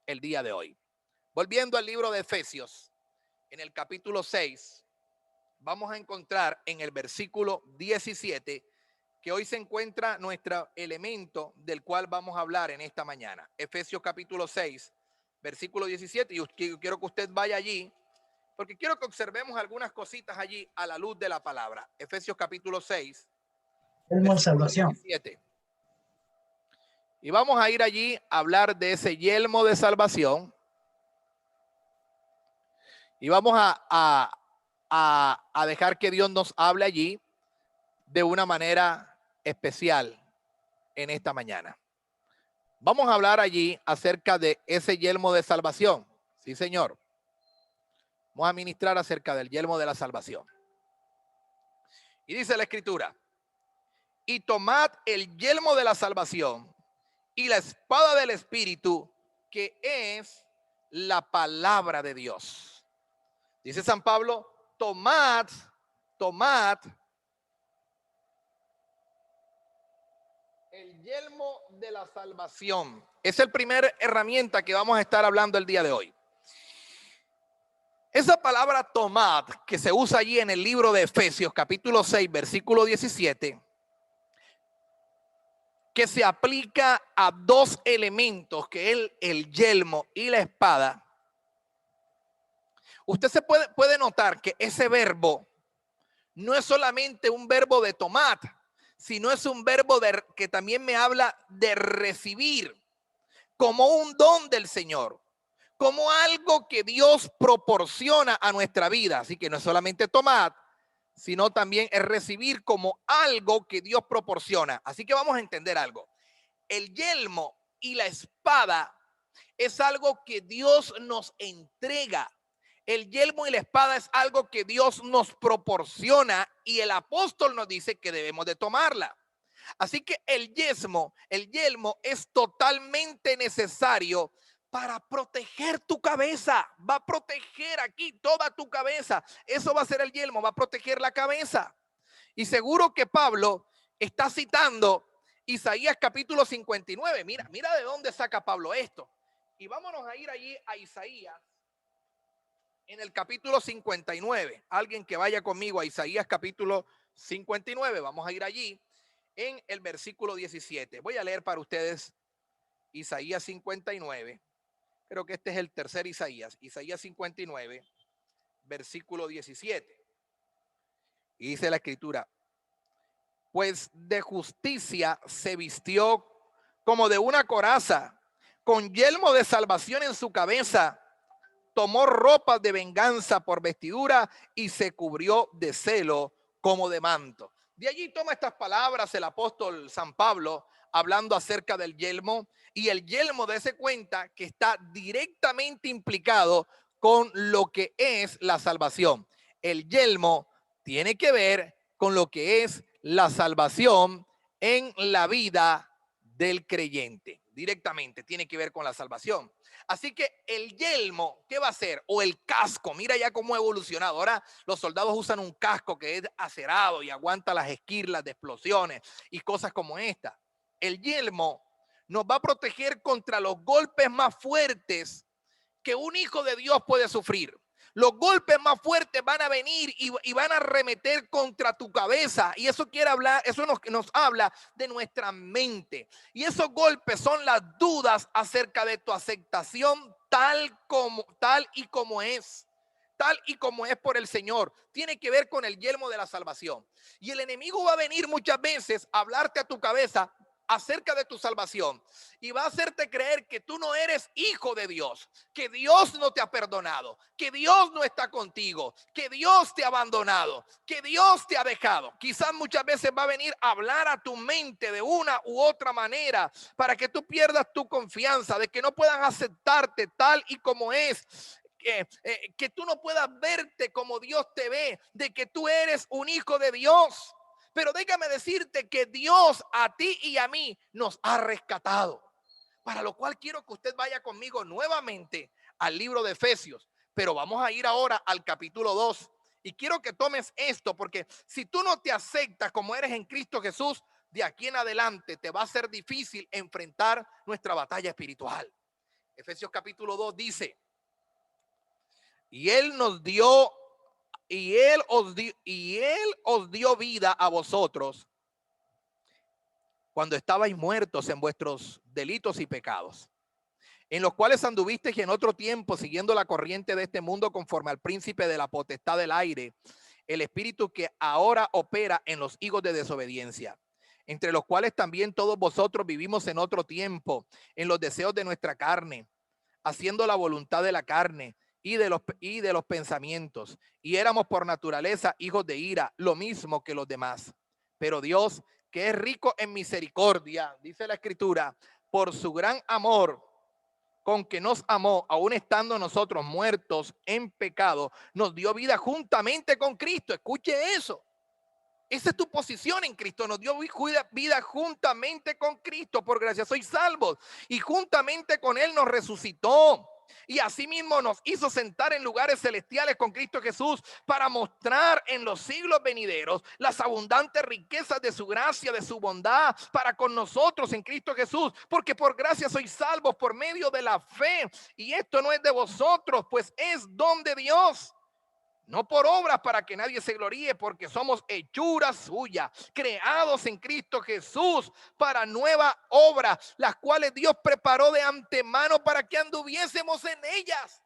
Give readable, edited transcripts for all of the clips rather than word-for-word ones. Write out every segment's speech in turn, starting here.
el día de hoy. Volviendo al libro de Efesios, en el capítulo 6, vamos a encontrar en el versículo 17 que hoy se encuentra nuestro elemento del cual vamos a hablar en esta mañana. Efesios capítulo 6, versículo 17, y yo quiero que usted vaya allí, porque quiero que observemos algunas cositas allí a la luz de la palabra. Efesios capítulo 6, Yelmo de versículo salvación. 17. Y vamos a ir allí a hablar de ese yelmo de salvación. Y vamos a dejar que Dios nos hable allí de una manera especial en esta mañana. Vamos a hablar allí acerca de ese yelmo de salvación. Sí, Señor. Vamos a ministrar acerca del yelmo de la salvación. Y dice la Escritura: y tomad el yelmo de la salvación y la espada del Espíritu, que es la palabra de Dios. Dice San Pablo: tomad el yelmo de la salvación. Es el primer herramienta que vamos a estar hablando el día de hoy. Esa palabra tomad, que se usa allí en el libro de Efesios capítulo 6, versículo 17, que se aplica a dos elementos, que es el yelmo y la espada. Usted se puede notar que ese verbo no es solamente un verbo de tomar, sino es un verbo que también me habla de recibir, como un don del Señor, como algo que Dios proporciona a nuestra vida. Así que no es solamente tomar, sino también es recibir como algo que Dios proporciona. Así que vamos a entender algo. El yelmo y la espada es algo que Dios nos entrega. El yelmo y la espada es algo que Dios nos proporciona, y el apóstol nos dice que debemos de tomarla. Así que el yelmo es totalmente necesario para proteger tu cabeza. Va a proteger aquí toda tu cabeza. Eso va a ser el yelmo, va a proteger la cabeza. Y seguro que Pablo está citando Isaías capítulo 59. Mira de dónde saca Pablo esto. Y vámonos a ir allí a Isaías en el capítulo 59. Alguien que vaya conmigo a Isaías capítulo 59. Vamos a ir allí en el versículo 17. Voy a leer para ustedes Isaías 59. Creo que este es el tercer Isaías. Isaías 59, versículo 17. Y dice la Escritura: pues de justicia se vistió como de una coraza, con yelmo de salvación en su cabeza, tomó ropas de venganza por vestidura y se cubrió de celo como de manto. De allí toma estas palabras el apóstol San Pablo, hablando acerca del yelmo, y el yelmo, dése cuenta que está directamente implicado con lo que es la salvación. El yelmo tiene que ver con lo que es la salvación en la vida del creyente. Directamente tiene que ver con la salvación. Así que el yelmo, ¿qué va a hacer? O el casco, mira ya cómo ha evolucionado. Ahora los soldados usan un casco que es acerado y aguanta las esquirlas de explosiones y cosas como esta. El yelmo nos va a proteger contra los golpes más fuertes que un hijo de Dios puede sufrir. Los golpes más fuertes van a venir y van a arremeter contra tu cabeza. Y eso quiere hablar, eso nos habla de nuestra mente. Y esos golpes son las dudas acerca de tu aceptación tal y como es. Tal y como es por el Señor. Tiene que ver con el yelmo de la salvación. Y el enemigo va a venir muchas veces a hablarte a tu cabeza acerca de tu salvación, y va a hacerte creer que tú no eres hijo de Dios, que Dios no te ha perdonado, que Dios no está contigo, que Dios te ha abandonado, que Dios te ha dejado. Quizás muchas veces va a venir a hablar a tu mente de una u otra manera para que tú pierdas tu confianza, de que no puedan aceptarte tal y como es. Que tú no puedas verte como Dios te ve, de que tú eres un hijo de Dios. Pero déjame decirte que Dios a ti y a mí nos ha rescatado. Para lo cual quiero que usted vaya conmigo nuevamente al libro de Efesios. Pero vamos a ir ahora al capítulo 2. Y quiero que tomes esto, porque si tú no te aceptas como eres en Cristo Jesús, de aquí en adelante te va a ser difícil enfrentar nuestra batalla espiritual. Efesios capítulo 2 dice, y él nos dio, y él os dio vida a vosotros cuando estabais muertos en vuestros delitos y pecados, en los cuales anduvisteis en otro tiempo siguiendo la corriente de este mundo conforme al príncipe de la potestad del aire, el espíritu que ahora opera en los hijos de desobediencia, entre los cuales también todos vosotros vivimos en otro tiempo, en los deseos de nuestra carne, haciendo la voluntad de la carne y de los pensamientos, y éramos por naturaleza hijos de ira, lo mismo que los demás. Pero Dios, que es rico en misericordia, dice la Escritura, por su gran amor con que nos amó, aun estando nosotros muertos en pecado, nos dio vida juntamente con Cristo. Escuche eso. Esa es tu posición en Cristo. Nos dio vida juntamente con Cristo. Por gracia sois salvos. Y juntamente con Él nos resucitó. Y asimismo nos hizo sentar en lugares celestiales con Cristo Jesús para mostrar en los siglos venideros las abundantes riquezas de su gracia, de su bondad para con nosotros en Cristo Jesús. Porque por gracia sois salvos por medio de la fe. Y esto no es de vosotros, pues es don de Dios. No por obras para que nadie se gloríe, porque somos hechura suya, creados en Cristo Jesús para nueva obra, las cuales Dios preparó de antemano para que anduviésemos en ellas.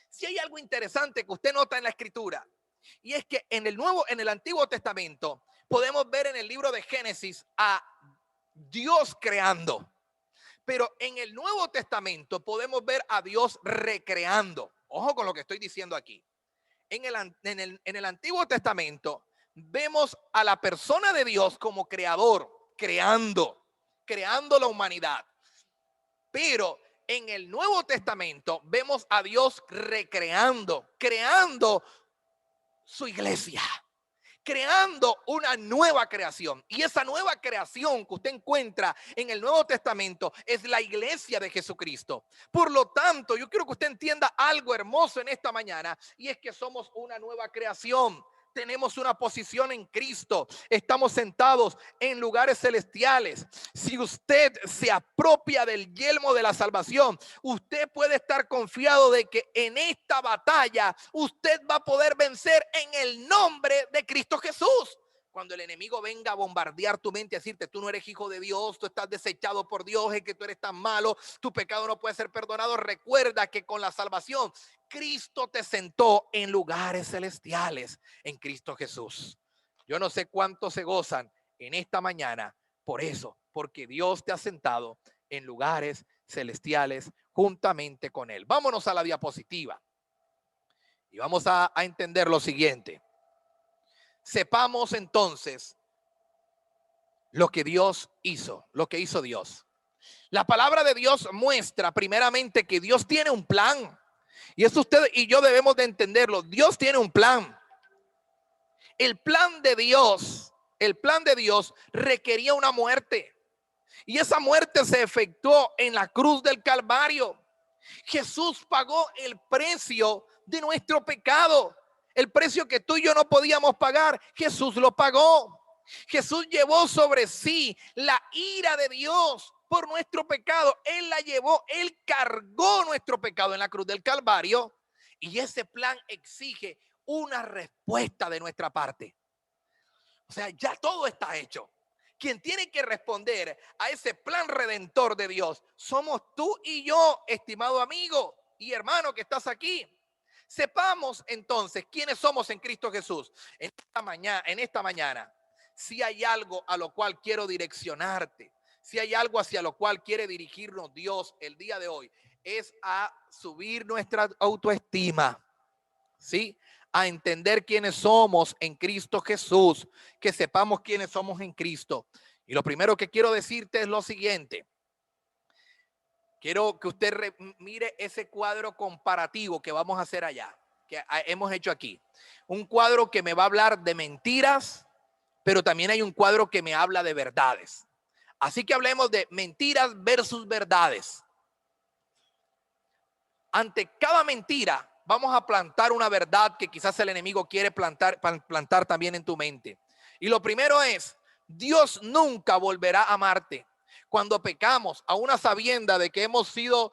Si hay algo interesante que usted nota en la Escritura, y es que en el Antiguo Testamento podemos ver en el libro de Génesis a Dios creando, pero en el Nuevo Testamento podemos ver a Dios recreando. Ojo con lo que estoy diciendo aquí. En el Antiguo Testamento vemos a la persona de Dios como creador, creando la humanidad. Pero en el Nuevo Testamento vemos a Dios recreando, creando su iglesia, creando una nueva creación. Y esa nueva creación que usted encuentra en el Nuevo Testamento es la iglesia de Jesucristo. Por lo tanto, yo quiero que usted entienda algo hermoso en esta mañana, y es que somos una nueva creación. Tenemos una posición en Cristo. Estamos sentados en lugares celestiales. Si usted se apropia del yelmo de la salvación, usted puede estar confiado de que en esta batalla usted va a poder vencer en el nombre de Cristo Jesús. Cuando el enemigo venga a bombardear tu mente, a decirte tú no eres hijo de Dios, tú estás desechado por Dios, es que tú eres tan malo, tu pecado no puede ser perdonado, recuerda que con la salvación Cristo te sentó en lugares celestiales en Cristo Jesús. Yo no sé cuántos se gozan en esta mañana por eso, porque Dios te ha sentado en lugares celestiales juntamente con Él. Vámonos a la diapositiva y vamos a entender lo siguiente. Sepamos entonces lo que Dios hizo, lo que hizo Dios. La palabra de Dios muestra primeramente que Dios tiene un plan. Y eso usted y yo debemos de entenderlo. Dios tiene un plan. El plan de Dios requería una muerte. Y esa muerte se efectuó en la cruz del Calvario. Jesús pagó el precio de nuestro pecado. El precio que tú y yo no podíamos pagar, Jesús lo pagó. Jesús llevó sobre sí la ira de Dios por nuestro pecado. Él la llevó, Él cargó nuestro pecado en la cruz del Calvario. Y ese plan exige una respuesta de nuestra parte. O sea, ya todo está hecho. Quien tiene que responder a ese plan redentor de Dios somos tú y yo, estimado amigo y hermano que estás aquí. Sepamos entonces quiénes somos en Cristo Jesús. En esta mañana, si hay algo a lo cual quiero direccionarte, si hay algo hacia lo cual quiere dirigirnos Dios el día de hoy, es a subir nuestra autoestima, ¿sí? A entender quiénes somos en Cristo Jesús, que sepamos quiénes somos en Cristo. Y lo primero que quiero decirte es lo siguiente. Quiero que usted mire ese cuadro comparativo que vamos a hacer allá, que hemos hecho aquí. Un cuadro que me va a hablar de mentiras, pero también hay un cuadro que me habla de verdades. Así que hablemos de mentiras versus verdades. Ante cada mentira vamos a plantar una verdad que quizás el enemigo quiere plantar también en tu mente. Y lo primero es, Dios nunca volverá a amarte. cuando pecamos, a una sabienda de que hemos sido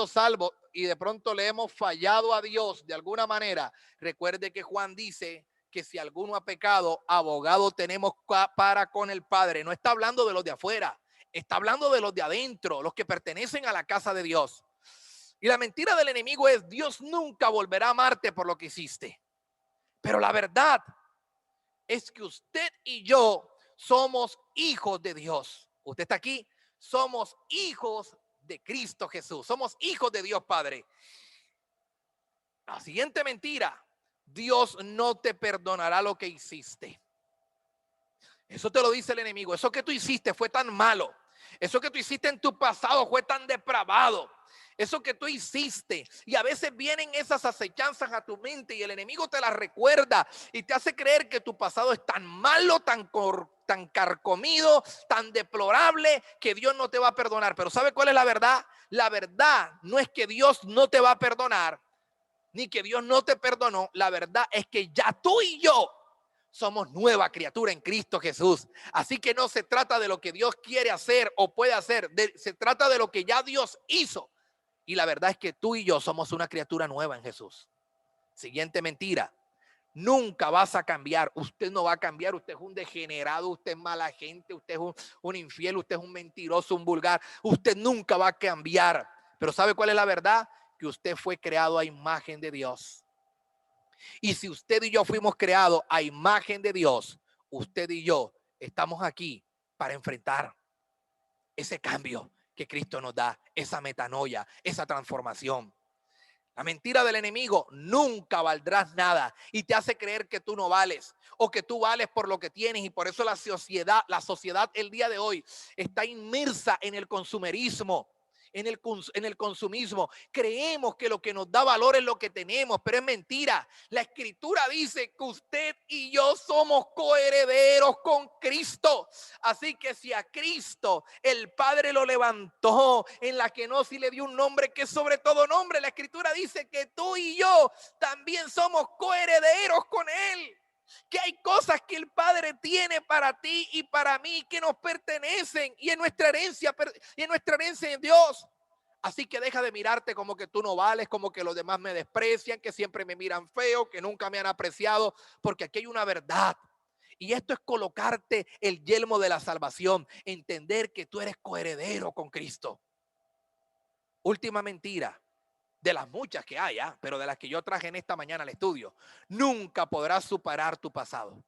salvos y de pronto le hemos fallado a Dios de alguna manera, recuerde que Juan dice que si alguno ha pecado, abogado tenemos para con el Padre. No está hablando de los de afuera, está hablando de los de adentro, los que pertenecen a la casa de Dios. Y la mentira del enemigo es: Dios nunca volverá a amarte por lo que hiciste. Pero la verdad es que usted y yo somos hijos de Dios. Usted está aquí, somos hijos de Cristo Jesús, somos hijos de Dios Padre. La siguiente mentira: Dios no te perdonará lo que hiciste. Eso te lo dice el enemigo. Eso que tú hiciste fue tan malo. Eso que tú hiciste en tu pasado fue tan depravado. Eso que tú hiciste, y a veces vienen esas acechanzas a tu mente y el enemigo te las recuerda y te hace creer que tu pasado es tan malo, tan carcomido, tan deplorable, que Dios no te va a perdonar. Pero ¿sabe cuál es la verdad? La verdad no es que Dios no te va a perdonar, ni que Dios no te perdonó. La verdad es que ya tú y yo somos nueva criatura en Cristo Jesús. Así que no se trata de lo que Dios quiere hacer o puede hacer, se trata de lo que ya Dios hizo. Y la verdad es que tú y yo somos una criatura nueva en Jesús. Siguiente mentira: nunca vas a cambiar. Usted no va a cambiar. Usted es un degenerado, usted es mala gente, usted es un infiel, usted es un mentiroso, un vulgar. Usted nunca va a cambiar. Pero ¿sabe cuál es la verdad? Que usted fue creado a imagen de Dios. Y si usted y yo fuimos creados a imagen de Dios, usted y yo estamos aquí para enfrentar ese cambio que Cristo nos da, esa metanoia, esa transformación. La mentira del enemigo: nunca valdrás nada, y te hace creer que tú no vales o que tú vales por lo que tienes. Y por eso la sociedad el día de hoy está inmersa en el consumerismo, en el consumismo. Creemos que lo que nos da valor es lo que tenemos, pero es mentira. La escritura dice que usted y yo somos coherederos con Cristo. Así que si a Cristo el Padre lo levantó, en la kenosis le dio un nombre que es sobre todo nombre, la escritura dice que tú y yo también somos coherederos con Él. Que hay cosas que el Padre tiene para ti y para mí que nos pertenecen y en nuestra herencia en Dios. Así que deja de mirarte como que tú no vales, como que los demás me desprecian, que siempre me miran feo, que nunca me han apreciado, porque aquí hay una verdad. Y esto es colocarte el yelmo de la salvación, entender que tú eres coheredero con Cristo. Última mentira, de las muchas que hay, pero de las que yo traje en esta mañana al estudio: nunca podrás superar tu pasado.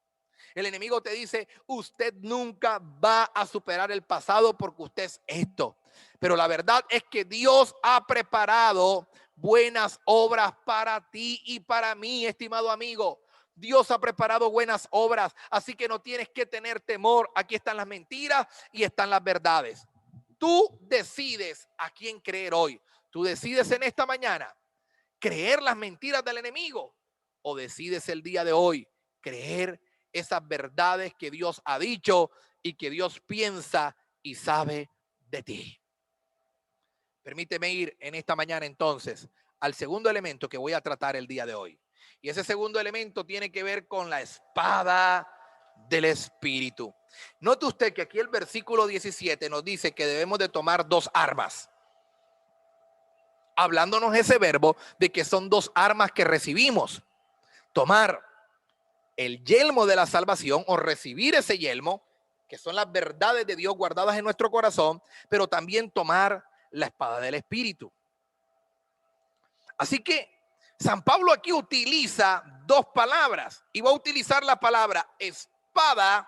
El enemigo te dice: usted nunca va a superar el pasado porque usted es esto. Pero la verdad es que Dios ha preparado buenas obras para ti y para mí, estimado amigo. Dios ha preparado buenas obras, así que no tienes que tener temor. Aquí están las mentiras y están las verdades. Tú decides a quién creer hoy. Tú decides en esta mañana creer las mentiras del enemigo, o decides el día de hoy creer esas verdades que Dios ha dicho y que Dios piensa y sabe de ti. Permíteme ir en esta mañana entonces al segundo elemento que voy a tratar el día de hoy. Y ese segundo elemento tiene que ver con la espada del Espíritu. Note usted que aquí el versículo 17 nos dice que debemos de tomar dos armas, hablándonos ese verbo de que son dos armas que recibimos. Tomar el yelmo de la salvación, o recibir ese yelmo, que son las verdades de Dios guardadas en nuestro corazón, pero también tomar la espada del Espíritu. Así que San Pablo aquí utiliza dos palabras, y va a utilizar la palabra espada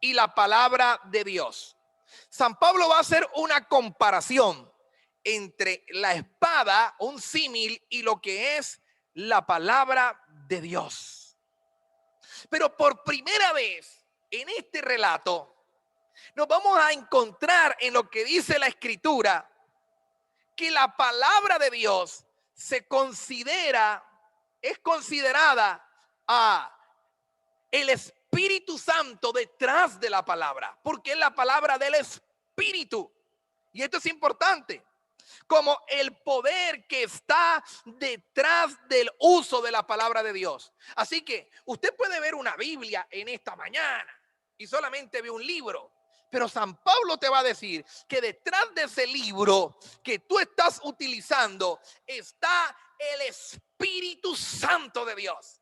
y la palabra de Dios. San Pablo va a hacer una comparación entre la espada, un símil, y lo que es la palabra de Dios. Pero por primera vez en este relato nos vamos a encontrar en lo que dice la Escritura, que la palabra de Dios es considerada el Espíritu Santo detrás de la palabra, porque es la palabra del Espíritu. Y esto es importante, como el poder que está detrás del uso de la palabra de Dios. Así que usted puede ver una Biblia en esta mañana y solamente ve un libro. Pero San Pablo te va a decir que detrás de ese libro que tú estás utilizando está el Espíritu Santo de Dios.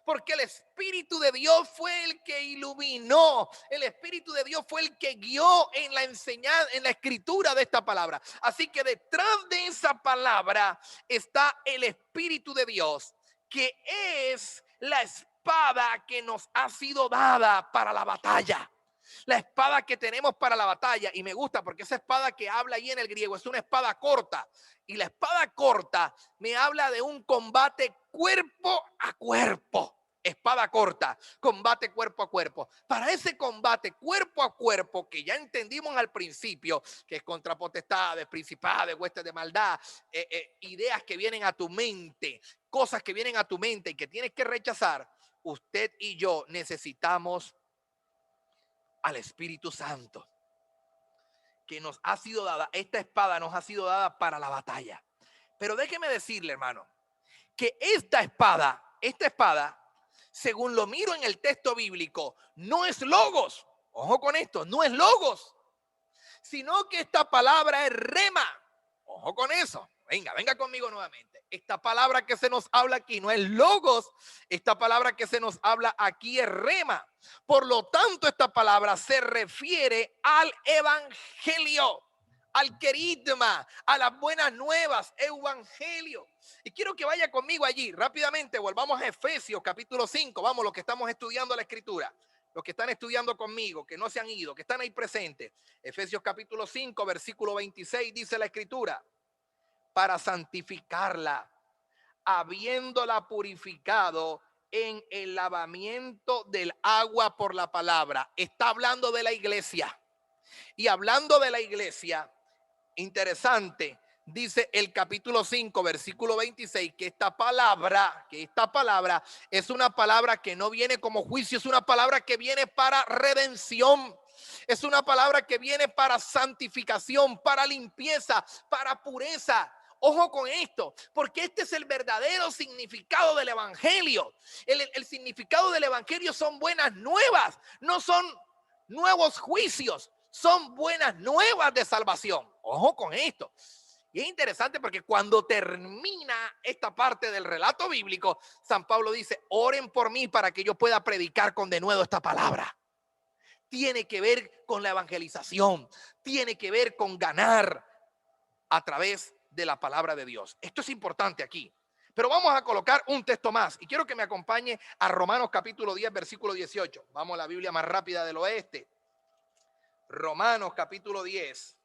Porque el Espíritu de Dios fue el que iluminó, el Espíritu de Dios fue el que guió en la enseñanza, en la escritura de esta palabra. Así que detrás de esa palabra está el Espíritu de Dios, que es la espada que nos ha sido dada para la batalla. La espada que tenemos para la batalla, y me gusta porque esa espada que habla ahí en el griego es una espada corta, y la espada corta me habla de un combate cuerpo a cuerpo. Espada corta, combate cuerpo a cuerpo. Para ese combate cuerpo a cuerpo que ya entendimos al principio, que es contra potestades, principados, huestes de maldad, ideas que vienen a tu mente, cosas que vienen a tu mente y que tienes que rechazar, usted y yo necesitamos al Espíritu Santo, que nos ha sido dada. Esta espada nos ha sido dada para la batalla. Pero déjeme decirle, hermano, que esta espada, según lo miro en el texto bíblico, no es logos. Ojo con esto, no es logos, sino que esta palabra es rema. Ojo con eso. Venga conmigo nuevamente. Esta palabra que se nos habla aquí no es logos. Esta palabra que se nos habla aquí es rema. Por lo tanto, esta palabra se refiere al evangelio, al querigma, a las buenas nuevas, evangelio. Y quiero que vaya conmigo allí. Rápidamente volvamos a Efesios capítulo 5. Vamos, los que estamos estudiando la escritura. Los que están estudiando conmigo, que no se han ido, que están ahí presentes. Efesios capítulo 5, versículo 26, dice la escritura: para santificarla, habiéndola purificado en el lavamiento del agua por la palabra. Está hablando de la iglesia. Y hablando de la iglesia, interesante, dice el capítulo 5, versículo 26, que esta palabra es una palabra que no viene como juicio, es una palabra que viene para redención. Es una palabra que viene para santificación, para limpieza, para pureza. Ojo con esto, porque este es el verdadero significado del evangelio. El significado del evangelio son buenas nuevas, no son nuevos juicios, son buenas nuevas de salvación. Ojo con esto. Y es interesante porque cuando termina esta parte del relato bíblico, San Pablo dice: oren por mí para que yo pueda predicar con denuedo esta palabra. Tiene que ver con la evangelización, tiene que ver con ganar a través de la palabra de Dios. Esto es importante aquí. Pero vamos a colocar un texto más y quiero que me acompañe a Romanos capítulo 10, versículo 18. Vamos a la Biblia más rápida del oeste. Romanos capítulo 10,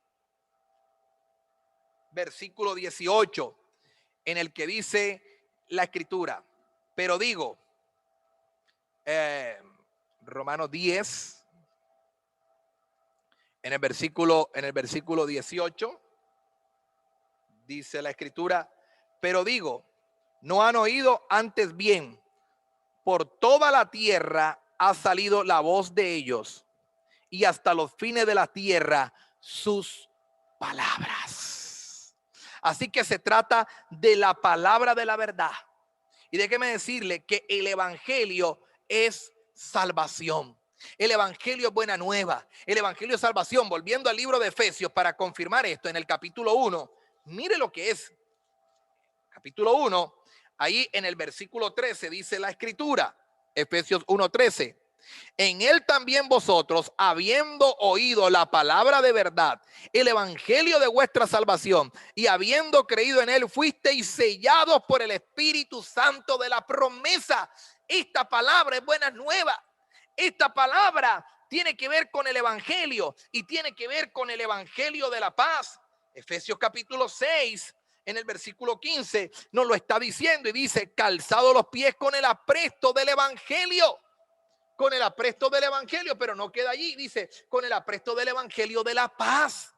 versículo 18, en el que dice la escritura: pero digo, Romanos 10, en el versículo 18, dice la escritura: pero digo, no han oído, antes bien, por toda la tierra ha salido la voz de ellos, y hasta los fines de la tierra sus palabras. Así que se trata de la palabra de la verdad. Y déjeme decirle que el evangelio es salvación. El evangelio es buena nueva. El evangelio es salvación. Volviendo al libro de Efesios para confirmar esto, en el capítulo 1, mire lo que es. Capítulo 1, ahí en el versículo 13 dice la escritura, Efesios 1:13: en él también vosotros, habiendo oído la palabra de verdad, el evangelio de vuestra salvación, y habiendo creído en él, fuisteis sellados por el Espíritu Santo de la promesa. Esta palabra es buena nueva. Esta palabra tiene que ver con el evangelio y tiene que ver con el evangelio de la paz. Efesios capítulo 6, en el versículo 15, nos lo está diciendo y dice: calzado los pies con el apresto del evangelio. Con el apresto del evangelio, pero no queda allí, dice: con el apresto del evangelio de la paz.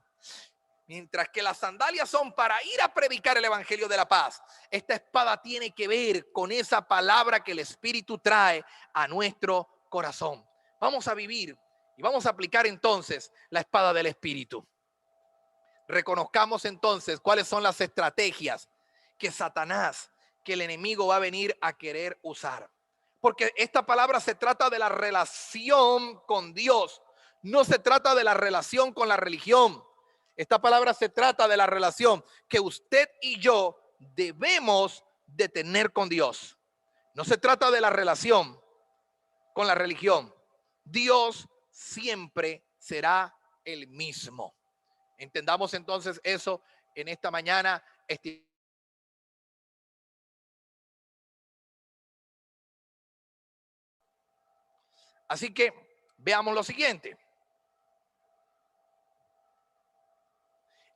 Mientras que las sandalias son para ir a predicar el evangelio de la paz, esta espada tiene que ver con esa palabra que el Espíritu trae a nuestro corazón. Vamos a vivir y vamos a aplicar entonces la espada del Espíritu. Reconozcamos entonces cuáles son las estrategias que Satanás, que el enemigo va a venir a querer usar. Porque esta palabra se trata de la relación con Dios. No se trata de la relación con la religión. Esta palabra se trata de la relación que usted y yo debemos de tener con Dios. No se trata de la relación con la religión. Dios siempre será el mismo. Entendamos entonces eso en esta mañana. Así que veamos lo siguiente.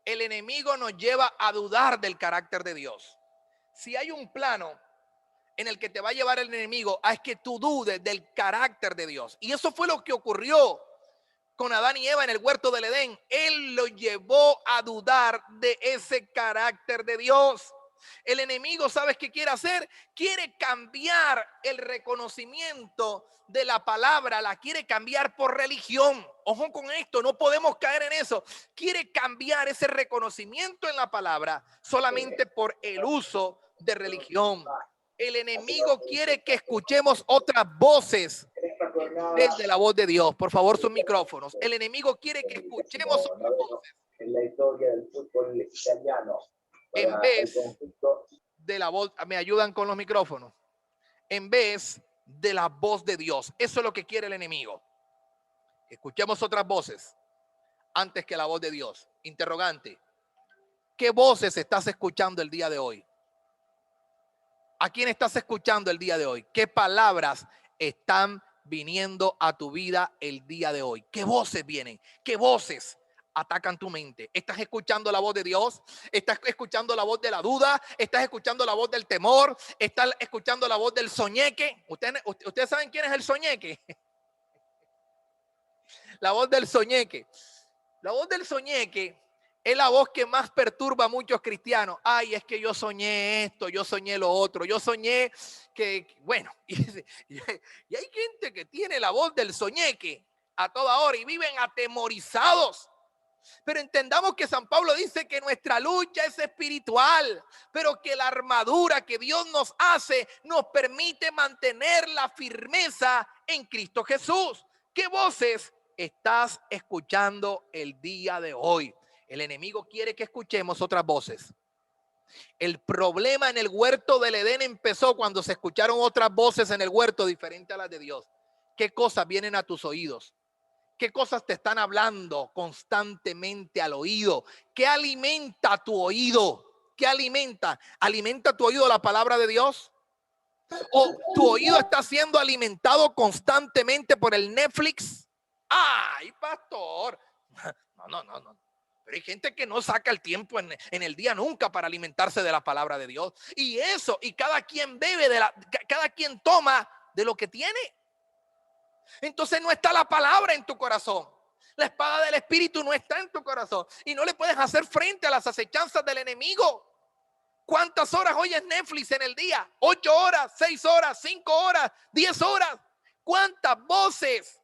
El enemigo nos lleva a dudar del carácter de Dios. Si hay un plano en el que te va a llevar el enemigo, es que tú dudes del carácter de Dios. Y eso fue lo que ocurrió con Adán y Eva en el huerto del Edén. Él lo llevó a dudar de ese carácter de Dios. El enemigo, ¿sabes qué quiere hacer? Quiere cambiar el reconocimiento de la palabra, la quiere cambiar por religión. Ojo con esto, no podemos caer en eso. Quiere cambiar ese reconocimiento en la palabra solamente por el uso de religión. El enemigo quiere que escuchemos otras voces desde la voz de Dios. Por favor, sus micrófonos. El enemigo quiere que escuchemos otras voces en vez de la voz. Me ayudan con los micrófonos. En vez de la voz de Dios. Eso es lo que quiere el enemigo. Escuchemos otras voces antes que la voz de Dios. Interrogante. ¿Qué voces estás escuchando el día de hoy? ¿A quién estás escuchando el día de hoy? ¿Qué palabras están viniendo a tu vida el día de hoy? ¿Qué voces vienen? ¿Qué voces atacan tu mente? ¿Estás escuchando la voz de Dios? ¿Estás escuchando la voz de la duda? ¿Estás escuchando la voz del temor? ¿Estás escuchando la voz del soñeque? ¿Ustedes saben quién es el soñeque? La voz del soñeque. La voz del soñeque es la voz que más perturba a muchos cristianos. Ay, es que yo soñé esto, yo soñé lo otro, yo soñé que, bueno, y hay gente que tiene la voz del soñeque a toda hora y viven atemorizados. Pero entendamos que San Pablo dice que nuestra lucha es espiritual, pero que la armadura que Dios nos hace nos permite mantener la firmeza en Cristo Jesús. ¿Qué voces estás escuchando el día de hoy? El enemigo quiere que escuchemos otras voces. El problema en el huerto del Edén empezó cuando se escucharon otras voces en el huerto diferentes a las de Dios. ¿Qué cosas vienen a tus oídos? ¿Qué cosas te están hablando constantemente al oído? ¿Qué alimenta tu oído? ¿Qué alimenta? ¿Alimenta tu oído la palabra de Dios? ¿O tu oído está siendo alimentado constantemente por el Netflix? ¡Ay, pastor! No. Pero hay gente que no saca el tiempo en el día nunca para alimentarse de la palabra de Dios. Y eso, y cada quien bebe cada quien toma de lo que tiene. Entonces no está la palabra en tu corazón. La espada del Espíritu no está en tu corazón. Y no le puedes hacer frente a las acechanzas del enemigo. ¿Cuántas horas oyes Netflix en el día? 8 horas, 6 horas, 5 horas, 10 horas. ¿Cuántas voces?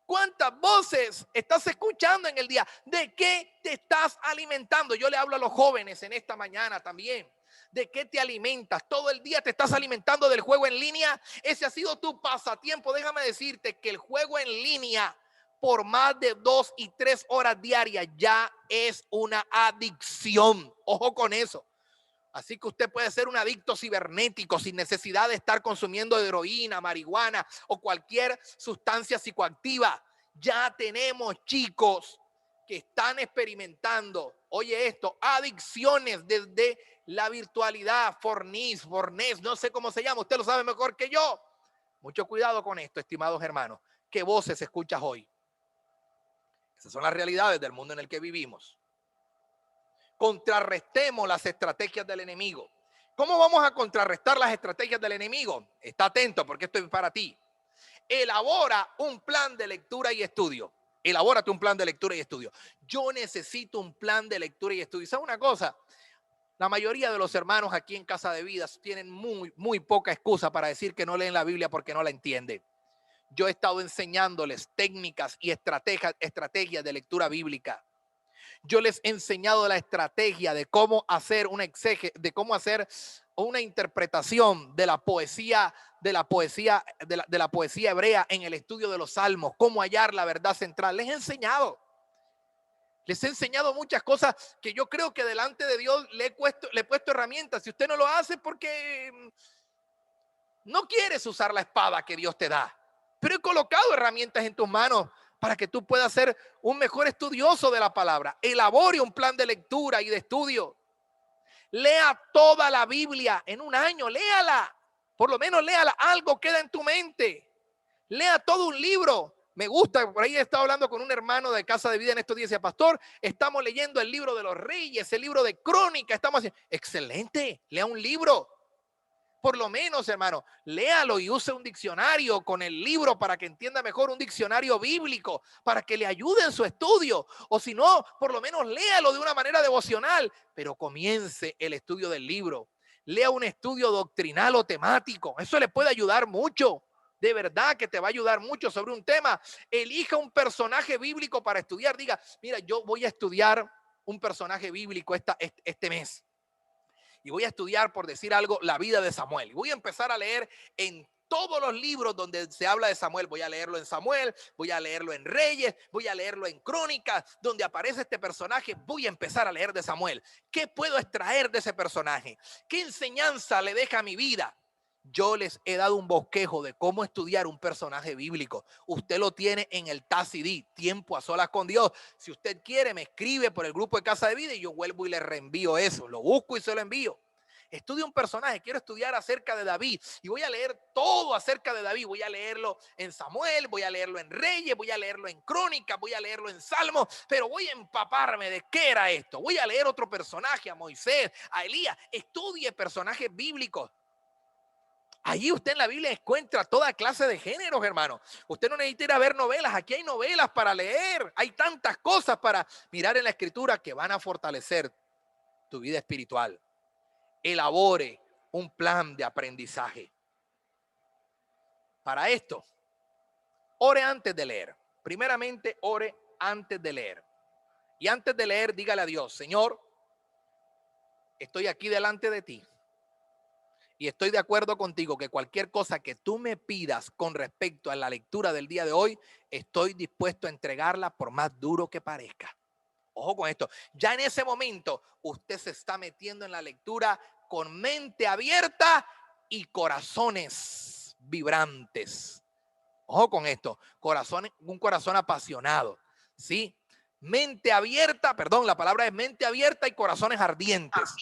¿Cuántas voces estás escuchando en el día? ¿De qué te estás alimentando? Yo le hablo a los jóvenes en esta mañana también. ¿De qué te alimentas? Todo el día te estás alimentando del juego en línea. Ese ha sido tu pasatiempo. Déjame decirte que el juego en línea por más de 2 y 3 horas diarias ya es una adicción. Ojo con eso. Así que usted puede ser un adicto cibernético sin necesidad de estar consumiendo heroína, marihuana o cualquier sustancia psicoactiva. Ya tenemos chicos que están experimentando, oye esto, adicciones desde la virtualidad, Fornis, no sé cómo se llama, usted lo sabe mejor que yo. Mucho cuidado con esto, estimados hermanos. ¿Qué voces escuchas hoy? Esas son las realidades del mundo en el que vivimos. Contrarrestemos las estrategias del enemigo. ¿Cómo vamos a contrarrestar las estrategias del enemigo? Está atento porque esto es para ti. Elabora un plan de lectura y estudio. Elabórate un plan de lectura y estudio. Yo necesito un plan de lectura y estudio. ¿Sabes una cosa? La mayoría de los hermanos aquí en Casa de Vidas tienen muy poca excusa para decir que no leen la Biblia porque no la entienden. Yo he estado enseñándoles técnicas y estrategias de lectura bíblica. Yo les he enseñado la estrategia de cómo hacer una interpretación de la poesía de la poesía, de la poesía hebrea en el estudio de los salmos, cómo hallar la verdad central. Les he enseñado. Les he enseñado muchas cosas que yo creo que delante de Dios le he puesto herramientas. Si usted no lo hace porque no quieres usar la espada que Dios te da, pero he colocado herramientas en tus manos para que tú puedas ser un mejor estudioso de la palabra. Elabore un plan de lectura y de estudio. Lea toda la Biblia en un año, léala. Por lo menos léala, algo queda en tu mente. Lea todo un libro. Me gusta, por ahí he estado hablando con un hermano de Casa de Vida en estos días. Decía, pastor, estamos leyendo el libro de los reyes, el libro de crónica. Estamos haciendo, excelente, lea un libro. Por lo menos, hermano, léalo y use un diccionario con el libro para que entienda mejor, un diccionario bíblico, para que le ayude en su estudio. O si no, por lo menos léalo de una manera devocional, pero comience el estudio del libro. Lea un estudio doctrinal o temático. Eso le puede ayudar mucho. De verdad que te va a ayudar mucho sobre un tema. Elija un personaje bíblico para estudiar. Diga, mira, yo voy a estudiar un personaje bíblico este mes. Y voy a estudiar, por decir algo, la vida de Samuel. Y voy a empezar a leer en todos los libros donde se habla de Samuel. Voy a leerlo en Samuel, voy a leerlo en Reyes, voy a leerlo en Crónicas, donde aparece este personaje. Voy a empezar a leer de Samuel. ¿Qué puedo extraer de ese personaje? ¿Qué enseñanza le deja a mi vida? Yo les he dado un bosquejo de cómo estudiar un personaje bíblico. Usted lo tiene en el TACD, Tiempo a Solas con Dios. Si usted quiere, me escribe por el grupo de Casa de Vida y yo vuelvo y le reenvío eso. Lo busco y se lo envío. Estudio un personaje, quiero estudiar acerca de David y voy a leer todo acerca de David. Voy a leerlo en Samuel, voy a leerlo en Reyes, voy a leerlo en Crónicas, voy a leerlo en Salmos, pero voy a empaparme de qué era esto. Voy a leer otro personaje, a Moisés, a Elías. Estudie personajes bíblicos. Allí usted en la Biblia encuentra toda clase de géneros, hermano. Usted no necesita ir a ver novelas. Aquí hay novelas para leer. Hay tantas cosas para mirar en la Escritura que van a fortalecer tu vida espiritual. Elabore un plan de aprendizaje. Para esto, ore antes de leer. Primeramente, ore antes de leer. Y antes de leer, dígale a Dios, Señor, estoy aquí delante de ti. Y estoy de acuerdo contigo que cualquier cosa que tú me pidas con respecto a la lectura del día de hoy, estoy dispuesto a entregarla por más duro que parezca. Ojo con esto. Ya en ese momento usted se está metiendo en la lectura con mente abierta y corazones vibrantes. Ojo con esto. Un corazón apasionado. ¿Sí? Mente abierta, perdón, la palabra es mente abierta y corazones ardientes.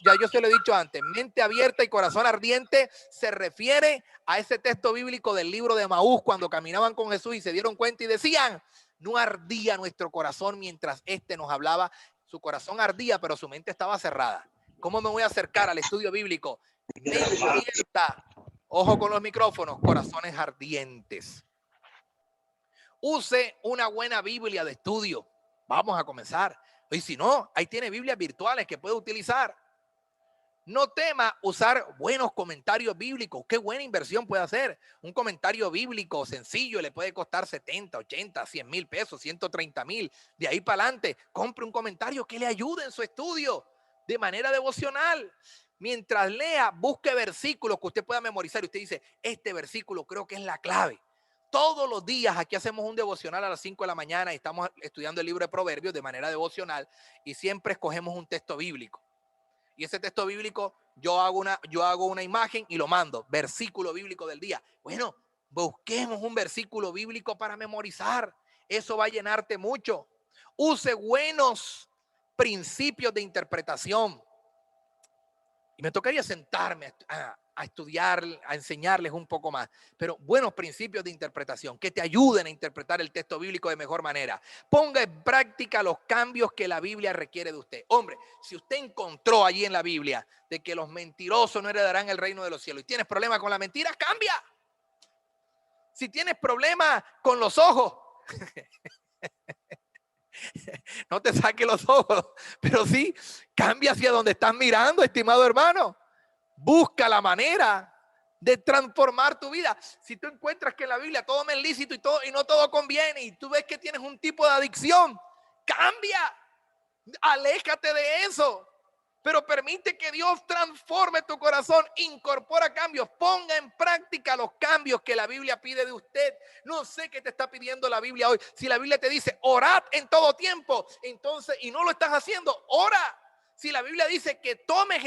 Ya yo se lo he dicho antes, mente abierta y corazón ardiente se refiere a ese texto bíblico del libro de Maús cuando caminaban con Jesús y se dieron cuenta y decían, no ardía nuestro corazón mientras éste nos hablaba. Su corazón ardía, pero su mente estaba cerrada. ¿Cómo me voy a acercar al estudio bíblico? Mente abierta, ojo con los micrófonos, corazones ardientes. Use una buena Biblia de estudio. Vamos a comenzar. Y si no, ahí tiene Biblias virtuales que puede utilizar. No tema usar buenos comentarios bíblicos. Qué buena inversión puede hacer. Un comentario bíblico sencillo le puede costar 70, 80, 100 mil pesos, 130 mil. De ahí para adelante, compre un comentario que le ayude en su estudio de manera devocional. Mientras lea, busque versículos que usted pueda memorizar. Y usted dice, este versículo creo que es la clave. Todos los días aquí hacemos un devocional a las 5 de la mañana y estamos estudiando el libro de Proverbios de manera devocional y siempre escogemos un texto bíblico. Y ese texto bíblico, yo hago una imagen y lo mando, versículo bíblico del día. Bueno, busquemos un versículo bíblico para memorizar. Eso va a llenarte mucho. Use buenos principios de interpretación. Y me tocaría sentarme a estudiar, a enseñarles un poco más, pero buenos principios de interpretación que te ayuden a interpretar el texto bíblico de mejor manera. Ponga en práctica los cambios que la Biblia requiere de usted. Hombre, si usted encontró allí en la Biblia de que los mentirosos no heredarán el reino de los cielos y tienes problemas con la mentira, cambia. Si tienes problemas con los ojos, no te saque los ojos, pero sí cambia hacia donde estás mirando, estimado hermano. Busca la manera de transformar tu vida. Si tú encuentras que en la Biblia todo me es lícito y no todo conviene y tú ves que tienes un tipo de adicción, cambia, aléjate de eso. pero permite que Dios transforme tu corazón, incorpora cambios, ponga en práctica los cambios que la Biblia pide de usted. No sé qué te está pidiendo la Biblia hoy. Si la Biblia te dice orad en todo tiempo, entonces, y no lo estás haciendo, ora. Si la Biblia dice que tomes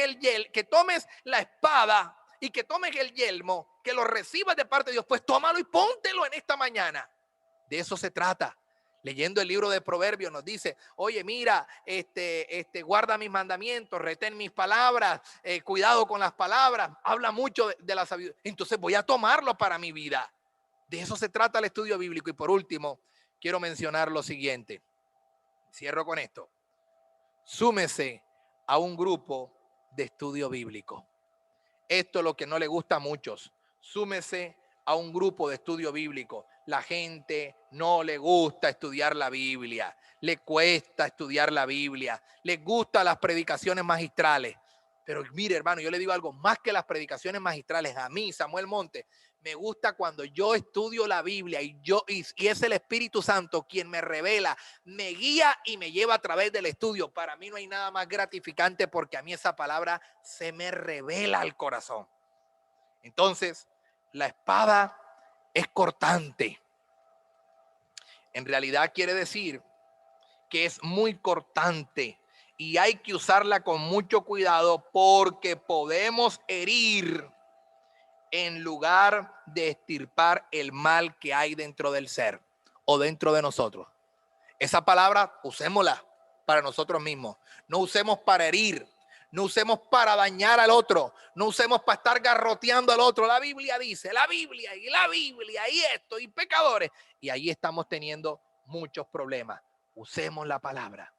que tomes la espada y que tomes el yelmo, que lo recibas de parte de Dios, pues tómalo y póntelo en esta mañana. De eso se trata. Leyendo el libro de Proverbios nos dice, oye, mira, guarda mis mandamientos, retén mis palabras, cuidado con las palabras, habla mucho de la sabiduría. Entonces voy a tomarlo para mi vida. De eso se trata el estudio bíblico. Y por último, quiero mencionar lo siguiente. Cierro con esto. Súmese a un grupo de estudio bíblico. Esto es lo que no le gusta a muchos. Súmese a un grupo de estudio bíblico. La gente no le gusta estudiar la Biblia, le cuesta estudiar la Biblia, les gustan las predicaciones magistrales. Pero mire, hermano, yo le digo algo, más que las predicaciones magistrales, a mí, Samuel Montes, me gusta cuando yo estudio la Biblia y es el Espíritu Santo quien me revela, me guía y me lleva a través del estudio. Para mí no hay nada más gratificante porque a mí esa palabra se me revela al corazón. Entonces, la espada es cortante. En realidad quiere decir que es muy cortante y hay que usarla con mucho cuidado porque podemos herir en lugar de extirpar el mal que hay dentro del ser o dentro de nosotros. Esa palabra usémosla para nosotros mismos. No usemos para herir. No usemos para dañar al otro. No usemos para estar garroteando al otro. La Biblia dice, la Biblia y esto y pecadores. Y ahí estamos teniendo muchos problemas. Usemos la palabra.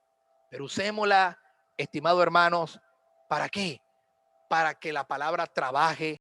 Pero usémosla, estimados hermanos, ¿para qué? Para que la palabra trabaje